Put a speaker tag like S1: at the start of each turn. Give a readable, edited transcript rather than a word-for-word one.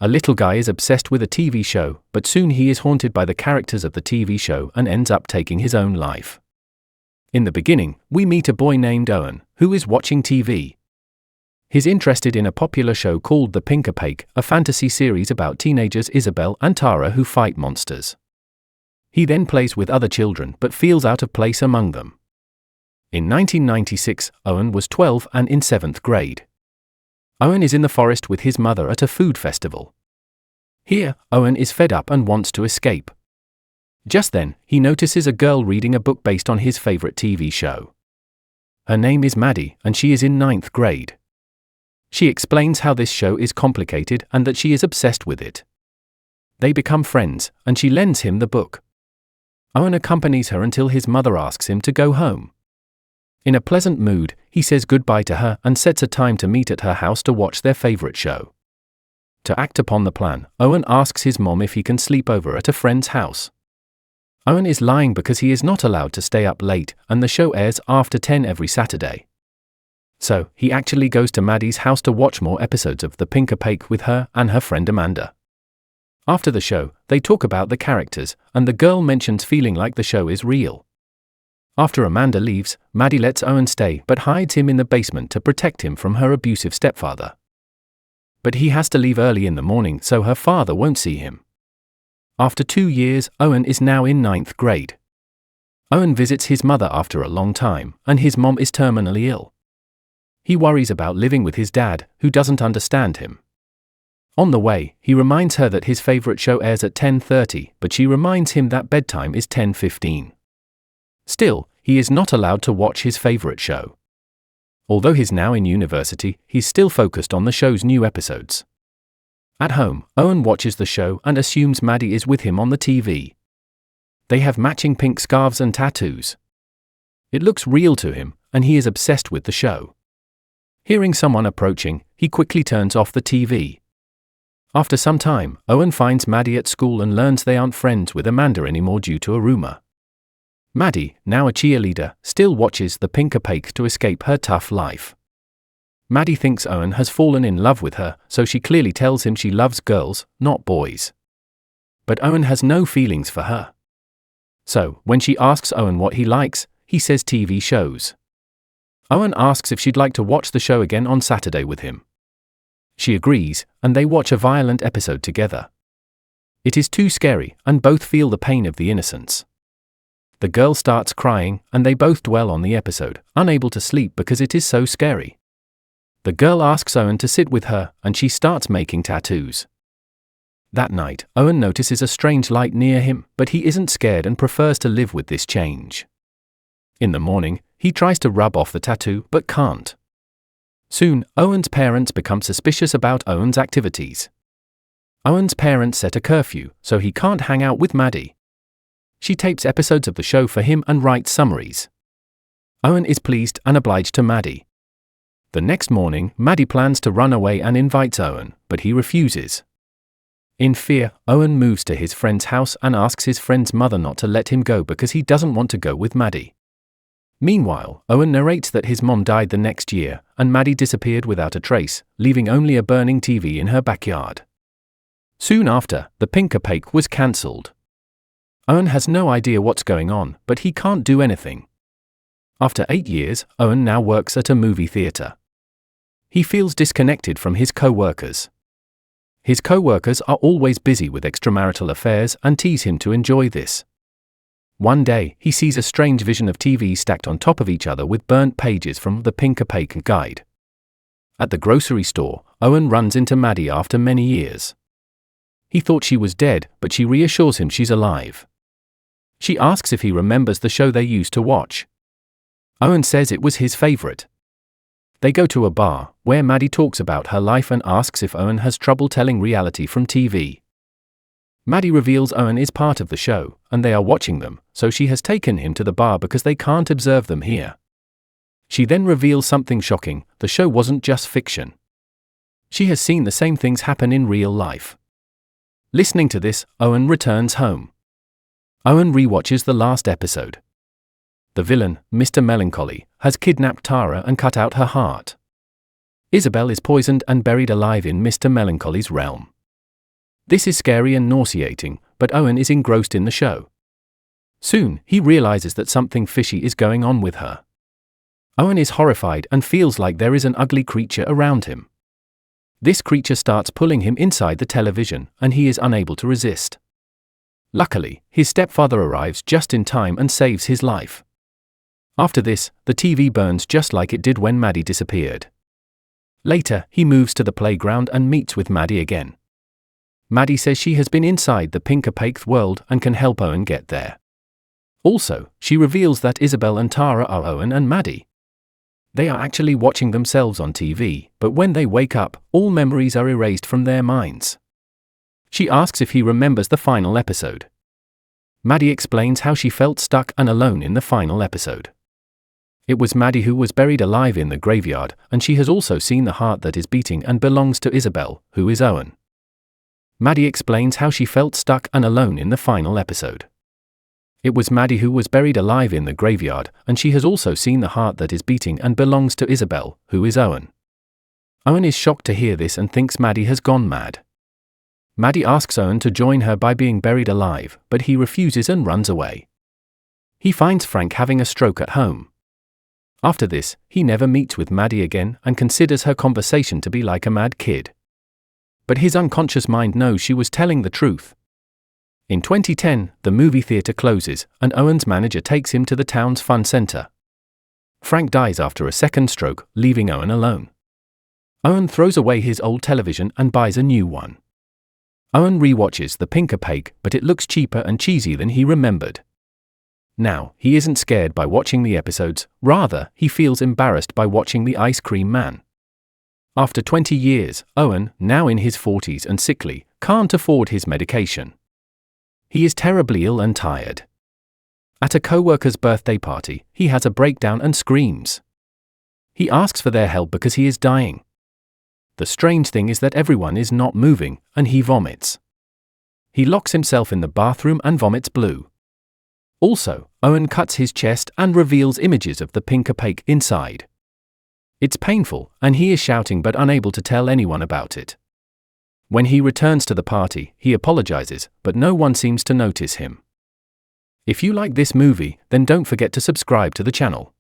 S1: a little guy is obsessed with a TV show, but soon he is haunted by the characters of the TV show and ends up taking his own life. In the beginning, we meet a boy named Owen, who is watching TV. He's interested in a popular show called The Pinker-Pake, a fantasy series about teenagers Isabel and Tara who fight monsters. He then plays with other children but feels out of place among them. In 1996, Owen was 12 and in 7th grade. Owen is in the forest with his mother at a food festival. Here, Owen is fed up and wants to escape. Just then, he notices a girl reading a book based on his favorite TV show. Her name is Maddie, and she is in 9th grade. She explains how this show is complicated and that she is obsessed with it. They become friends, and she lends him the book. Owen accompanies her until his mother asks him to go home. In a pleasant mood, he says goodbye to her and sets a time to meet at her house to watch their favorite show. To act upon the plan, Owen asks his mom if he can sleep over at a friend's house. Owen is lying because he is not allowed to stay up late, and the show airs after 10 every Saturday. So, he actually goes to Maddie's house to watch more episodes of The Pinker-Pake with her and her friend Amanda. After the show, they talk about the characters, and the girl mentions feeling like the show is real. After Amanda leaves, Maddie lets Owen stay but hides him in the basement to protect him from her abusive stepfather. But he has to leave early in the morning so her father won't see him. After 2 years, Owen is now in 9th grade. Owen visits his mother after a long time, and his mom is terminally ill. He worries about living with his dad, who doesn't understand him. On the way, he reminds her that his favorite show airs at 10:30, but she reminds him that bedtime is 10:15. Still, he is not allowed to watch his favorite show. Although he's now in university, he's still focused on the show's new episodes. At home, Owen watches the show and assumes Maddie is with him on the TV. They have matching pink scarves and tattoos. It looks real to him, and he is obsessed with the show. Hearing someone approaching, he quickly turns off the TV. After some time, Owen finds Maddie at school and learns they aren't friends with Amanda anymore due to a rumor. Maddie, now a cheerleader, still watches The Pinker-Pake to escape her tough life. Maddie thinks Owen has fallen in love with her, so she clearly tells him she loves girls, not boys. But Owen has no feelings for her. So, when she asks Owen what he likes, he says TV shows. Owen asks if she'd like to watch the show again on Saturday with him. She agrees, and they watch a violent episode together. It is too scary, and both feel the pain of the innocence. The girl starts crying, and they both dwell on the episode, unable to sleep because it is so scary. The girl asks Owen to sit with her, and she starts making tattoos. That night, Owen notices a strange light near him, but he isn't scared and prefers to live with this change. In the morning, he tries to rub off the tattoo but can't. Soon, Owen's parents become suspicious about Owen's activities. Owen's parents set a curfew, so he can't hang out with Maddie. She tapes episodes of the show for him and writes summaries. Owen is pleased and obliged to Maddie. The next morning, Maddie plans to run away and invites Owen, but he refuses. In fear, Owen moves to his friend's house and asks his friend's mother not to let him go because he doesn't want to go with Maddie. Meanwhile, Owen narrates that his mom died the next year, and Maddie disappeared without a trace, leaving only a burning TV in her backyard. Soon after, The Pinker-Pake was cancelled. Owen has no idea what's going on, but he can't do anything. After 8 years, Owen now works at a movie theater. He feels disconnected from his co-workers. His co-workers are always busy with extramarital affairs and tease him to enjoy this. One day, he sees a strange vision of TVs stacked on top of each other with burnt pages from The Pinker-Pake guide. At the grocery store, Owen runs into Maddie after many years. He thought she was dead, but she reassures him she's alive. She asks if he remembers the show they used to watch. Owen says it was his favorite. They go to a bar, where Maddie talks about her life and asks if Owen has trouble telling reality from TV. Maddie reveals Owen is part of the show, and they are watching them, so she has taken him to the bar because they can't observe them here. She then reveals something shocking: the show wasn't just fiction. She has seen the same things happen in real life. Listening to this, Owen returns home. Owen rewatches the last episode. The villain, Mr. Melancholy, has kidnapped Tara and cut out her heart. Isabel is poisoned and buried alive in Mr. Melancholy's realm. This is scary and nauseating, but Owen is engrossed in the show. Soon, he realizes that something fishy is going on with her. Owen is horrified and feels like there is an ugly creature around him. This creature starts pulling him inside the television, and he is unable to resist. Luckily, his stepfather arrives just in time and saves his life. After this, the TV burns just like it did when Maddie disappeared. Later, he moves to the playground and meets with Maddie again. Maddie says she has been inside the pink opaque world and can help Owen get there. Also, she reveals that Isabel and Tara are Owen and Maddie. They are actually watching themselves on TV, but when they wake up, all memories are erased from their minds. She asks if he remembers the final episode. Maddie explains how she felt stuck and alone in the final episode. It was Maddie who was buried alive in the graveyard, and she has also seen the heart that is beating and belongs to Isabel, who is Owen. Maddie explains how she felt stuck and alone in the final episode. It was Maddie who was buried alive in the graveyard, and she has also seen the heart that is beating and belongs to Isabel, who is Owen. Owen is shocked to hear this and thinks Maddie has gone mad. Maddie asks Owen to join her by being buried alive, but he refuses and runs away. He finds Frank having a stroke at home. After this, he never meets with Maddie again and considers her conversation to be like a mad kid. But his unconscious mind knows she was telling the truth. In 2010, the movie theater closes, and Owen's manager takes him to the town's fun center. Frank dies after a second stroke, leaving Owen alone. Owen throws away his old television and buys a new one. Owen rewatches the pink opaque, but it looks cheaper and cheesy than he remembered. Now, he isn't scared by watching the episodes, rather, he feels embarrassed by watching the ice cream man. After 20 years, Owen, now in his 40s and sickly, can't afford his medication. He is terribly ill and tired. At a co-worker's birthday party, he has a breakdown and screams. He asks for their help because he is dying. The strange thing is that everyone is not moving, and he vomits. He locks himself in the bathroom and vomits blue. Also, Owen cuts his chest and reveals images of the pink opaque inside. It's painful, and he is shouting but unable to tell anyone about it. When he returns to the party, he apologizes, but no one seems to notice him. If you like this movie, then don't forget to subscribe to the channel.